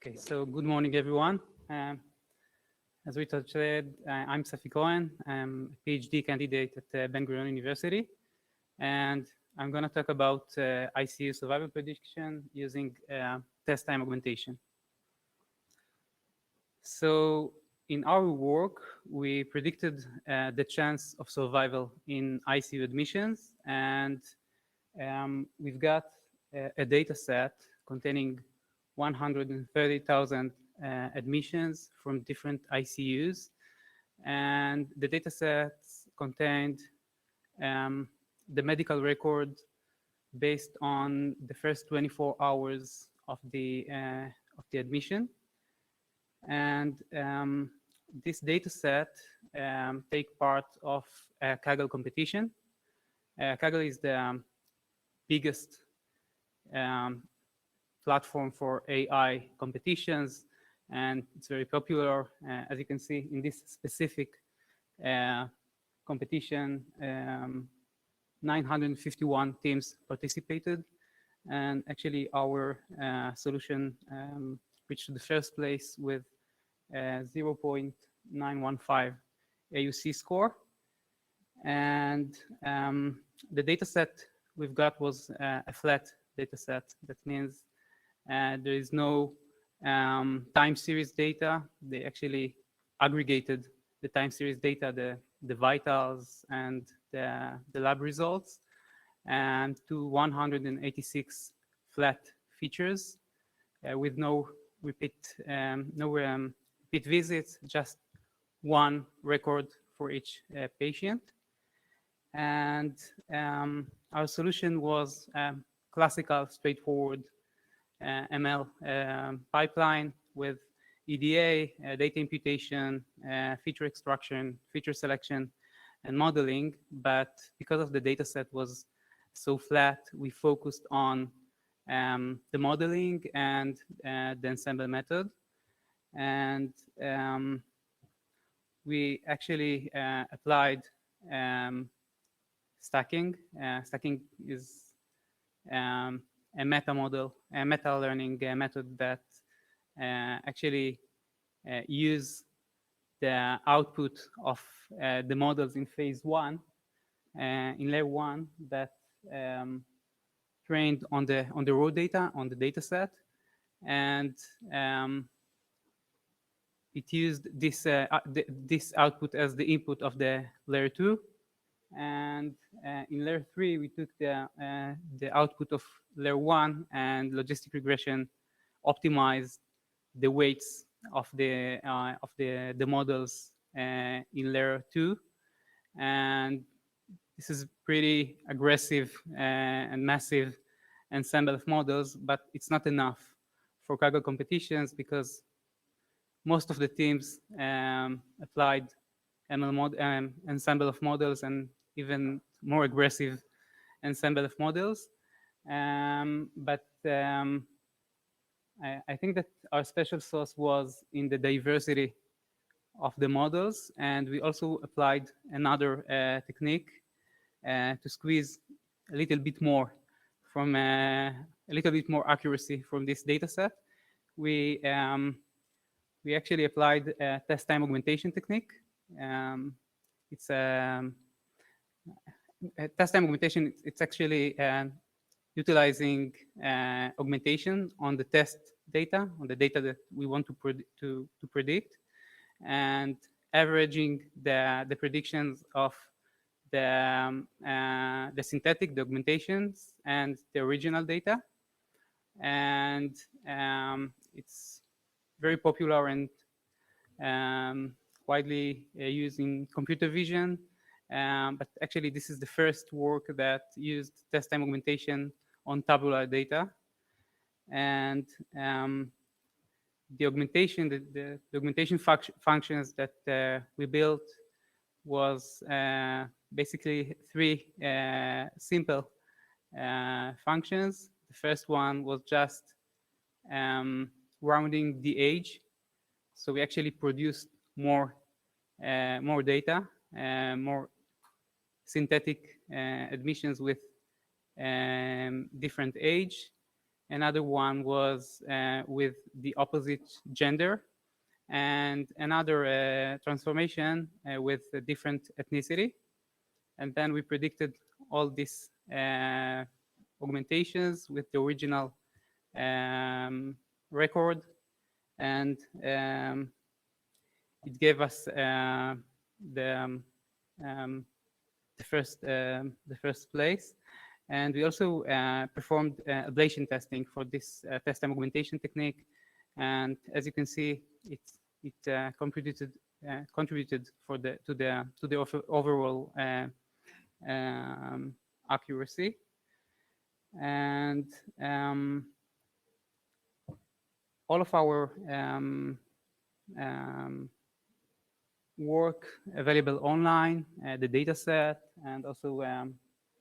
Okay, so good morning, everyone. As we said, I'm Seffi Cohen. I'm a PhD candidate at Ben-Gurion University, and I'm going to talk about ICU survival prediction using test time augmentation. So in our work, we predicted the chance of survival in ICU admissions, and we've got a data set containing 130,000 admissions from different ICUs. And the data sets contained the medical record based on the first 24 hours of the admission. And this data set take part of a Kaggle competition. Kaggle is the biggest platform for AI competitions, and it's very popular. As you can see in this specific competition, 951 teams participated, and actually our solution reached the first place with 0.915 AUC score. And the data set we've got was a flat data set. That means there is no time series data. They actually aggregated the time series data, the vitals and the lab results, and to 186 flat features with no repeat visits, just one record for each patient. And our solution was classical, straightforward ML pipeline with EDA, data imputation, feature extraction, feature selection, and modeling. But because of the data set was so flat, we focused on the modeling and the ensemble method. And we actually applied stacking. Stacking is a meta model, a meta learning method that actually use the output of the models in phase one, in layer one, that trained on the raw data, on the data set, and it used this this output as the input of the layer two. And in layer three, we took the output of layer one and logistic regression optimized the weights of the models in layer two. And this is pretty aggressive and massive ensemble of models, but it's not enough for Kaggle competitions because most of the teams applied ensemble of models and even more aggressive ensemble of models. But I think that our special sauce was in the diversity of the models, and we also applied another technique to squeeze a little bit more from a little bit more accuracy from this data set. We actually applied a test time augmentation technique. It's a test time augmentation. It's actually utilizing augmentation on the test data, on the data that we want to predict, and averaging the predictions of the synthetic, the augmentations, and the original data. And it's very popular and widely used in computer vision. But actually, this is the first work that used test time augmentation on tabular data. And the augmentation, the augmentation functions that we built was basically three simple functions. The first one was just rounding the age. So we actually produced more data, more synthetic admissions with different age. Another one was with the opposite gender, and another transformation with a different ethnicity. And then we predicted all these augmentations with the original record, and it gave us the first place. And we also performed ablation testing for this test time augmentation technique. And as you can see, it contributed for to the overall accuracy. And all of our work available online, the data set, and also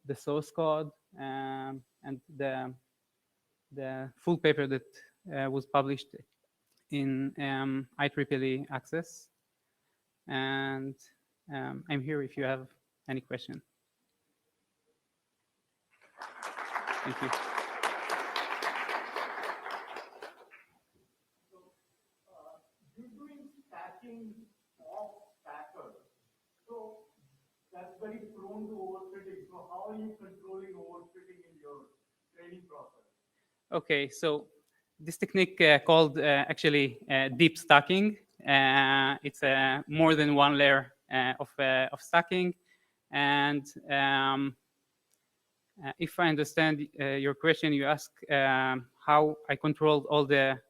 the source code, and the full paper that was published in IEEE Access. And I'm here if you have any question. Thank you. You're doing stacking of stackers. So that's very prone to overfitting. So how are you controlling overfitting in your training process? Okay, so this technique called actually deep stacking. It's more than one layer of stacking. And if I understand your question, you ask how I controlled all the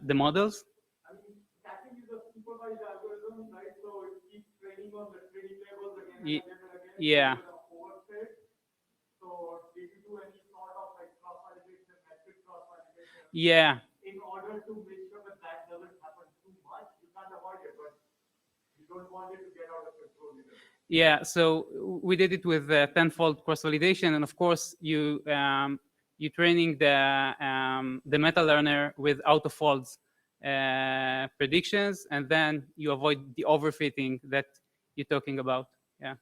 models. I mean, stacking is a supervised algorithm, right? So it keeps training on the training levels again and again and again. Yeah. Overfit. So did you do any sort of like cross-validation, metric cross-validation? Yeah. In order to make sure that that doesn't happen too much, you can't avoid it, but you don't want it to get out of control either. Yeah, so we did it with tenfold cross-validation, and of course you training the meta learner with out-of-folds predictions, and then you avoid the overfitting that you're talking about. Yeah.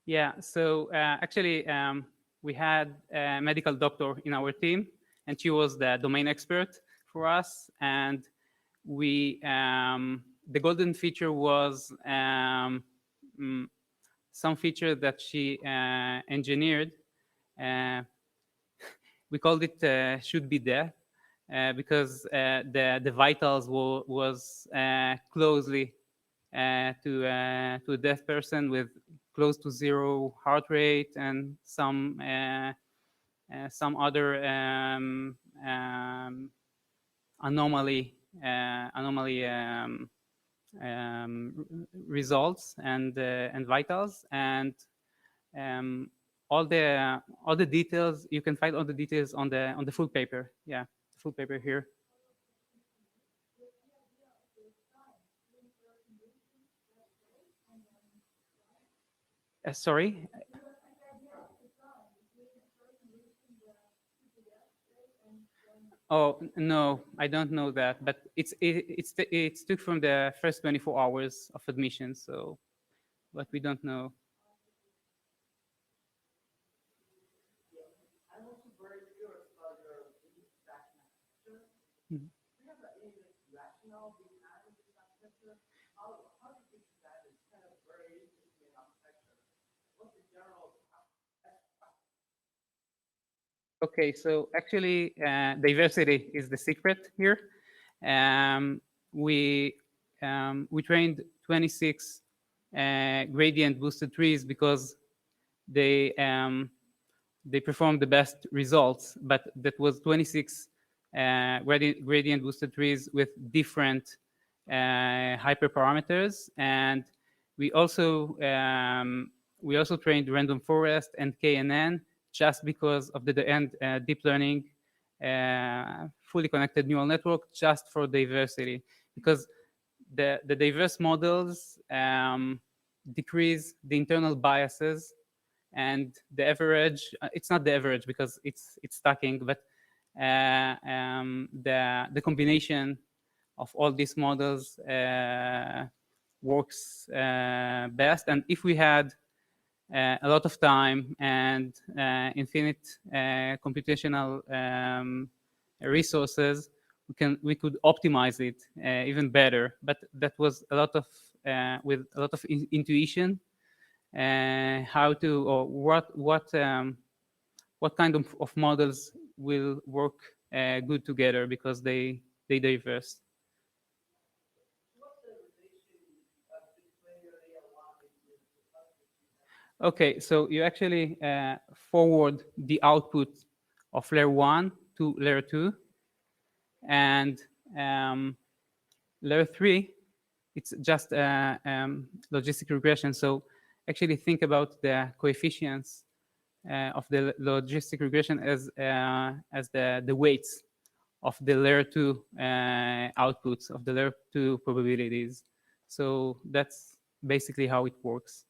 Yeah, so actually we had a medical doctor in our team, and she was the domain expert for us. And we the golden feature was some feature that she engineered. We called it should be death because the vitals was closely to a deaf person with close to zero heart rate and some other anomaly results and vitals, and all the details. You can find all the details on the full paper. Yeah, the full paper here. Sorry. Oh no, I don't know that, but it's took from the first 24 hours of admission, so but we don't know. I'm also very curious about your stack architecture. Mhm. Do you have any rationale behind this architecture? How do you think that is kind of very interesting architecture? What's the general? Okay, so actually, diversity is the secret here. We trained 26 gradient boosted trees because they performed the best results, but that was 26 gradient boosted trees with different hyperparameters. And we also trained random forest and KNN just because of the end deep learning fully connected neural network, just for diversity, because the diverse models decrease the internal biases and the average, it's not the average because it's stacking, but the combination of all these models works best. And if we had a lot of time and infinite computational resources, we could optimize it even better. But that was a lot of with a lot of intuition, how to or what kind of models will work good together, because they diverse. Okay, so you actually forward the output of layer 1 to layer 2, and layer 3, it's just logistic regression. So actually think about the coefficients of the logistic regression as the weights of the layer 2 outputs, of the layer 2 probabilities. So that's basically how it works.